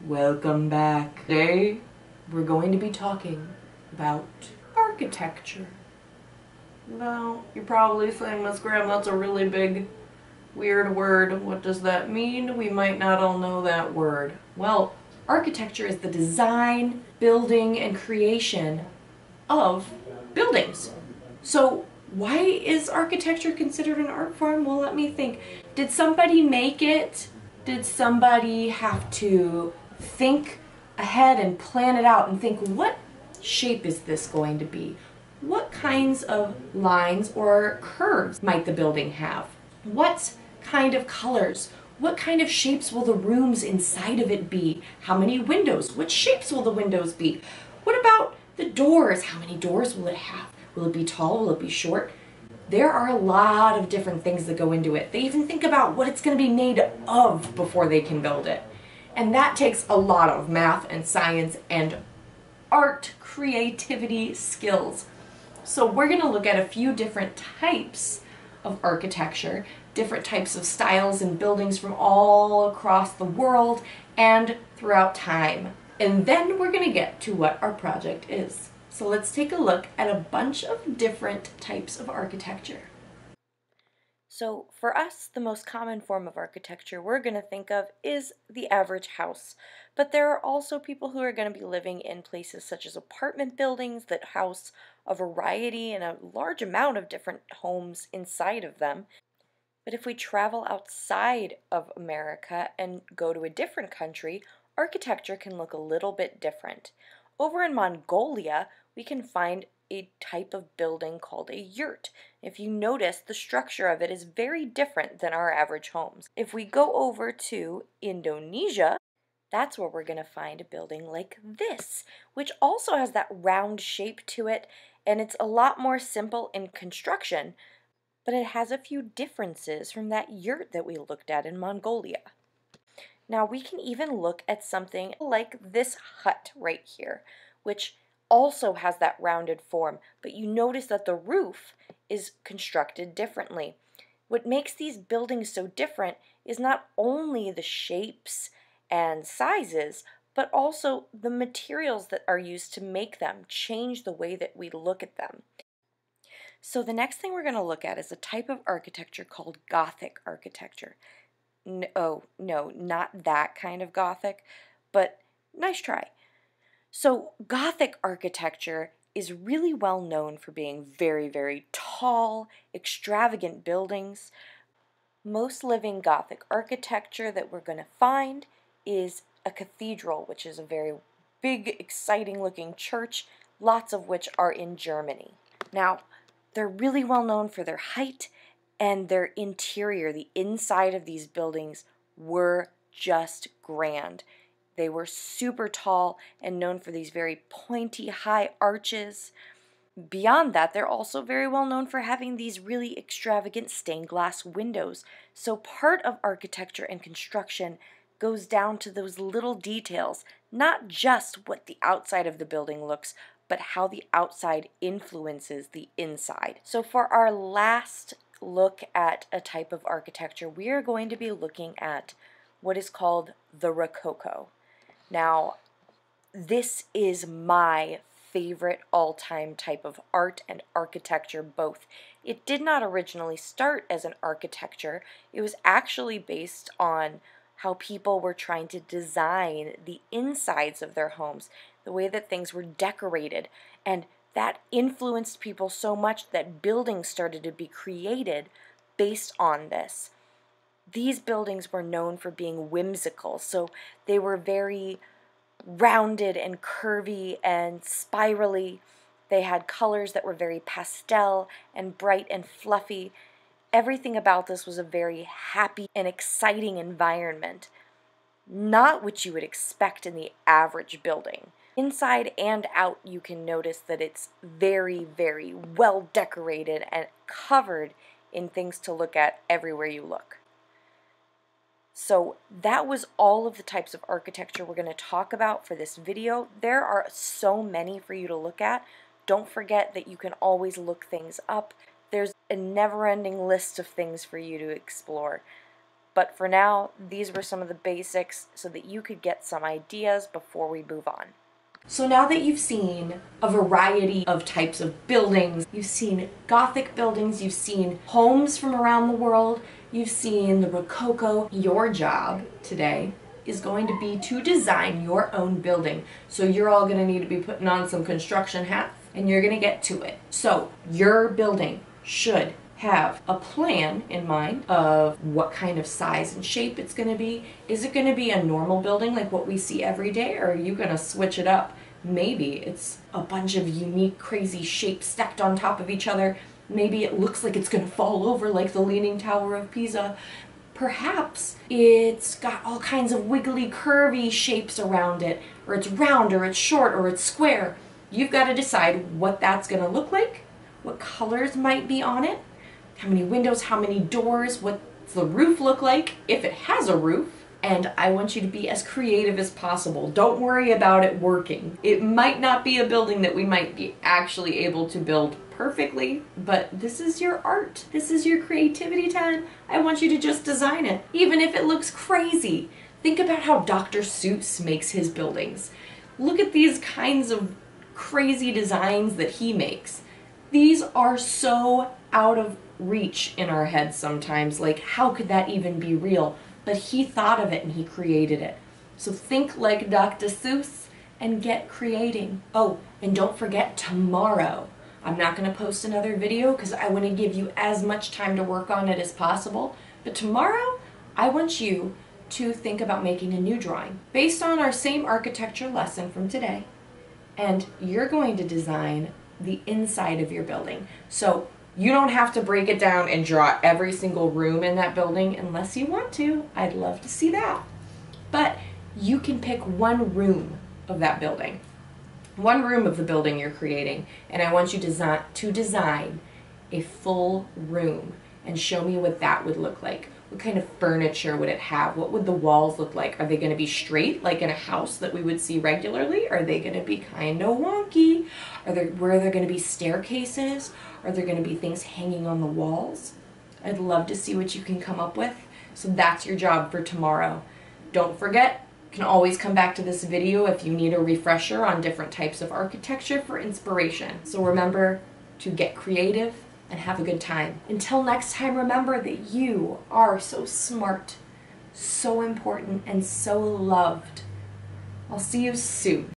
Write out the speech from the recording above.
Welcome back. Today we're going to be talking about architecture. Now, you're probably saying, Miss Graham, that's a really big, weird word. What does that mean? We might not all know that word. Well, architecture is the design, building, and creation of buildings. So why is architecture considered an art form? Well, let me think. Did somebody make it? Did somebody have to think ahead and plan it out and think, what shape is this going to be? What kinds of lines or curves might the building have? What kind of colors? What kind of shapes will the rooms inside of it be? How many windows? What shapes will the windows be? What about the doors? How many doors will it have? Will it be tall? Will it be short? There are a lot of different things that go into it. They even think about what it's going to be made of before they can build it. And that takes a lot of math and science and art, creativity, skills. So we're going to look at a few different types of architecture, different types of styles and buildings from all across the world and throughout time. And then we're going to get to what our project is. So let's take a look at a bunch of different types of architecture. So for us, the most common form of architecture we're going to think of is the average house. But there are also people who are going to be living in places such as apartment buildings that house a variety and a large amount of different homes inside of them. But if we travel outside of America and go to a different country, architecture can look a little bit different. Over in Mongolia, we can find a type of building called a yurt. If you notice, the structure of it is very different than our average homes. If we go over to Indonesia, that's where we're going to find a building like this, which also has that round shape to it, and it's a lot more simple in construction, but it has a few differences from that yurt that we looked at in Mongolia. Now we can even look at something like this hut right here, which also has that rounded form, but you notice that the roof is constructed differently. What makes these buildings so different is not only the shapes and sizes, but also the materials that are used to make them change the way that we look at them. So the next thing we're going to look at is a type of architecture called Gothic architecture. No, not that kind of Gothic, but nice try. So Gothic architecture is really well known for being very, very tall, extravagant buildings. Most living Gothic architecture that we're going to find is a cathedral, which is a very big, exciting looking church, lots of which are in Germany. Now, they're really well known for their height and their interior. The inside of these buildings were just grand. They were super tall and known for these very pointy, high arches. Beyond that, they're also very well known for having these really extravagant stained glass windows. So part of architecture and construction goes down to those little details, not just what the outside of the building looks, but how the outside influences the inside. So for our last look at a type of architecture, we are going to be looking at what is called the Rococo. Now, this is my favorite all-time type of art and architecture both. It did not originally start as an architecture. It was actually based on how people were trying to design the insides of their homes, the way that things were decorated, and that influenced people so much that buildings started to be created based on this. These buildings were known for being whimsical, so they were very rounded and curvy and spirally. They had colors that were very pastel and bright and fluffy. Everything about this was a very happy and exciting environment, not what you would expect in the average building. Inside and out, you can notice that it's very, very well decorated and covered in things to look at everywhere you look. So that was all of the types of architecture we're going to talk about for this video. There are so many for you to look at. Don't forget that you can always look things up. There's a never-ending list of things for you to explore. But for now, these were some of the basics so that you could get some ideas before we move on. So now that you've seen a variety of types of buildings, you've seen Gothic buildings, you've seen homes from around the world, you've seen the Rococo, your job today is going to be to design your own building. So you're all going to need to be putting on some construction hats and you're going to get to it. So your building should have a plan in mind of what kind of size and shape it's going to be. Is it going to be a normal building like what we see every day, or are you going to switch it up? Maybe it's a bunch of unique, crazy shapes stacked on top of each other. Maybe it looks like it's going to fall over like the Leaning Tower of Pisa. Perhaps it's got all kinds of wiggly, curvy shapes around it, or it's round, or it's short, or it's square. You've got to decide what that's going to look like, what colors might be on it, how many windows, how many doors, what's the roof look like, if it has a roof. And I want you to be as creative as possible. Don't worry about it working. It might not be a building that we might be actually able to build perfectly, but this is your art. This is your creativity time. I want you to just design it, even if it looks crazy. Think about how Dr. Seuss makes his buildings. Look at these kinds of crazy designs that he makes. These are so out of reach in our heads sometimes. Like, how could that even be real? But he thought of it and he created it. So think like Dr. Seuss and get creating. Oh, and don't forget tomorrow. I'm not going to post another video because I want to give you as much time to work on it as possible. But tomorrow, I want you to think about making a new drawing based on our same architecture lesson from today. And you're going to design the inside of your building. So you don't have to break it down and draw every single room in that building unless you want to. I'd love to see that. But you can pick one room of that building. One room of the building you're creating, and I want you to design a full room and show me what that would look like. What kind of furniture would it have? What would the walls look like? Are they going to be straight like in a house that we would see regularly? Are they going to be kind of wonky? Were there going to be staircases? Are there going to be things hanging on the walls? I'd love to see what you can come up with. So that's your job for tomorrow. Don't forget, you can always come back to this video if you need a refresher on different types of architecture for inspiration. So remember to get creative and have a good time. Until next time, remember that you are so smart, so important, and so loved. I'll see you soon.